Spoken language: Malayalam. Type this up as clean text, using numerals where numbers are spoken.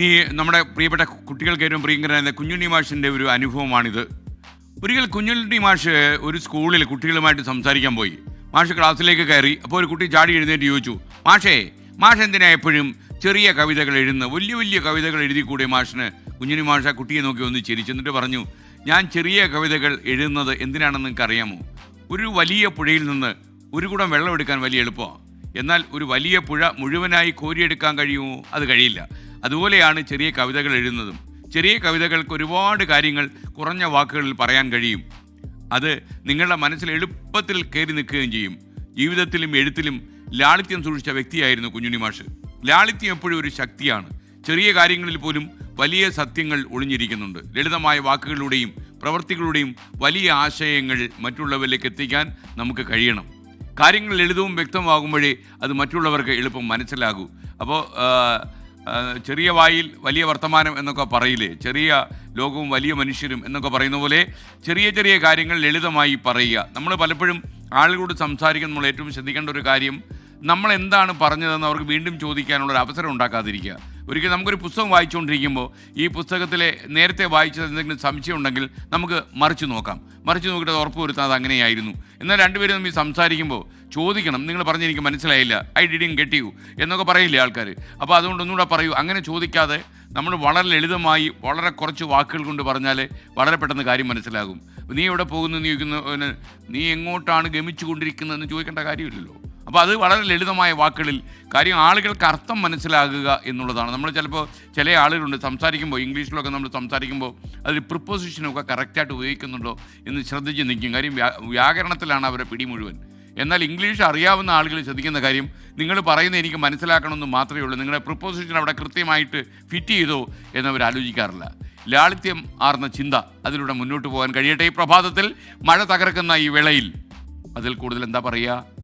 ഈ നമ്മുടെ പ്രിയപ്പെട്ട കുട്ടികൾക്ക് ഏറ്റവും പ്രിയങ്കരനായ കുഞ്ഞുണ്ണി മാഷിൻ്റെ ഒരു അനുഭവമാണിത്. ഒരിക്കൽ കുഞ്ഞുണ്ണി മാഷ് ഒരു സ്കൂളിൽ കുട്ടികളുമായിട്ട് സംസാരിക്കാൻ പോയി. മാഷ് ക്ലാസ്സിലേക്ക് കയറി. അപ്പോൾ ഒരു കുട്ടി ചാടി എഴുന്നേറ്റ് ചോദിച്ചു, മാഷ് എന്തിനാ എപ്പോഴും ചെറിയ കവിതകൾ എഴുതുന്നത്? വലിയ വലിയ കവിതകൾ എഴുതി കൂടെ മാഷിന്? കുഞ്ഞുണ്ണി മാഷ് ആ കുട്ടിയെ നോക്കി ഒന്ന് ചിരിച്ചു. എന്നിട്ട് പറഞ്ഞു, ഞാൻ ചെറിയ കവിതകൾ എഴുതുന്നത് എന്തിനാണെന്ന് നിങ്ങൾക്ക് അറിയാമോ? ഒരു വലിയ പുഴയിൽ നിന്ന് ഒരു കുടം വെള്ളം എടുക്കാൻ വലിയ എളുപ്പമാണ്. എന്നാൽ ഒരു വലിയ പുഴ മുഴുവനായി കോരിയെടുക്കാൻ കഴിയുമോ? അത് കഴിയില്ല. അതുപോലെയാണ് ചെറിയ കവിതകൾ എഴുതുന്നതും. ചെറിയ കവിതകൾക്ക് ഒരുപാട് കാര്യങ്ങൾ കുറഞ്ഞ വാക്കുകളിൽ പറയാൻ കഴിയും. അത് നിങ്ങളുടെ മനസ്സിൽ എളുപ്പത്തിൽ കയറി നിൽക്കുകയും ചെയ്യും. ജീവിതത്തിലും എഴുത്തിലും ലാളിത്യം സൂക്ഷിച്ച വ്യക്തിയായിരുന്നു കുഞ്ഞുണ്ണി മാഷ്. ലാളിത്യം എപ്പോഴും ഒരു ശക്തിയാണ്. ചെറിയ കാര്യങ്ങളിൽ പോലും വലിയ സത്യങ്ങൾ ഒളിഞ്ഞിരിക്കുന്നുണ്ട്. ലളിതമായ വാക്കുകളിലൂടെയും പ്രവൃത്തികളുടെയും വലിയ ആശയങ്ങൾ മറ്റുള്ളവരിലേക്ക് എത്തിക്കാൻ നമുക്ക് കഴിയണം. കാര്യങ്ങൾ ലളിതവും വ്യക്തമാകുമ്പോഴേ അത് മറ്റുള്ളവർക്ക് എളുപ്പം മനസ്സിലാകൂ. അപ്പോൾ ചെറിയ വായിൽ വലിയ വർത്തമാനം എന്നൊക്കെ പറയില്ലേ, ചെറിയ ലോകവും വലിയ മനുഷ്യരും എന്നൊക്കെ പറയുന്ന പോലെ ചെറിയ ചെറിയ കാര്യങ്ങൾ ലളിതമായി പറയുക. നമ്മൾ പലപ്പോഴും ആളുകളോട് സംസാരിക്കാൻ നമ്മൾ ഏറ്റവും ശ്രദ്ധിക്കേണ്ട ഒരു കാര്യം, നമ്മൾ എന്താണ് പറഞ്ഞതെന്ന് അവർക്ക് വീണ്ടും ചോദിക്കാനുള്ളൊരു അവസരം ഉണ്ടാക്കാതിരിക്കുക. ഒരിക്കൽ നമുക്കൊരു പുസ്തകം വായിച്ചുകൊണ്ടിരിക്കുമ്പോൾ ഈ പുസ്തകത്തിലെ നേരത്തെ വായിച്ചത് എന്തെങ്കിലും സംശയം ഉണ്ടെങ്കിൽ നമുക്ക് മറിച്ച് നോക്കിയിട്ട് ഉറപ്പ് വരുത്താൻ അത് അങ്ങനെയായിരുന്നു. എന്നാൽ രണ്ടുപേരും തമ്മിൽ സംസാരിക്കുമ്പോൾ ചോദിക്കണം, നിങ്ങൾ പറഞ്ഞ് എനിക്ക് മനസ്സിലായില്ല, ഐ ഡിഡിൻ ഗെറ്റ് യു എന്നൊക്കെ പറയില്ലേ ആൾക്കാർ. അപ്പോൾ അതുകൊണ്ട് ഒന്നുകൂടെ പറയൂ. അങ്ങനെ ചോദിക്കാതെ നമ്മൾ വളരെ ലളിതമായി വളരെ കുറച്ച് വാക്കുകൾ കൊണ്ട് പറഞ്ഞാൽ വളരെ പെട്ടെന്ന് കാര്യം മനസ്സിലാകും. നീ എവിടെ പോകുന്നു എന്ന് ചോദിക്കുന്ന, നീ എങ്ങോട്ടാണ് ഗമിച്ചു കൊണ്ടിരിക്കുന്നതെന്ന് ചോദിക്കേണ്ട കാര്യമില്ലല്ലോ. അപ്പോൾ അത് വളരെ ലളിതമായ വാക്കുകളിൽ കാര്യം ആളുകൾക്ക് അർത്ഥം മനസ്സിലാകുക എന്നുള്ളതാണ്. നമ്മൾ ചിലപ്പോൾ ചില ആളുകളുണ്ട് സംസാരിക്കുമ്പോൾ, ഇംഗ്ലീഷിലൊക്കെ നമ്മൾ സംസാരിക്കുമ്പോൾ അതിൽ പ്രിപ്പോസിഷനൊക്കെ കറക്റ്റായിട്ട് ഉപയോഗിക്കുന്നുണ്ടോ എന്ന് ശ്രദ്ധിച്ച് നിൽക്കും. കാര്യം വ്യാകരണത്തിലാണ് അവരുടെ പിടി മുഴുവൻ. എന്നാൽ ഇംഗ്ലീഷ് അറിയാവുന്ന ആളുകൾ ശ്രദ്ധിക്കുന്ന കാര്യം, നിങ്ങൾ പറയുന്നത് എനിക്ക് മനസ്സിലാക്കണമെന്ന് മാത്രമേ ഉള്ളൂ, നിങ്ങളുടെ പ്രിപ്പോസിഷൻ അവിടെ കൃത്യമായിട്ട് ഫിറ്റ് ചെയ്തോ എന്നവർ ആലോചിക്കാറില്ല. ലാളിത്യം ആർന്ന ചിന്ത, അതിലൂടെ മുന്നോട്ട് പോകാൻ കഴിയട്ടെ. ഈ പ്രഭാതത്തിൽ മഴ തകർക്കുന്ന ഈ വേളയിൽ അതിൽ കൂടുതൽ എന്താ പറയുക?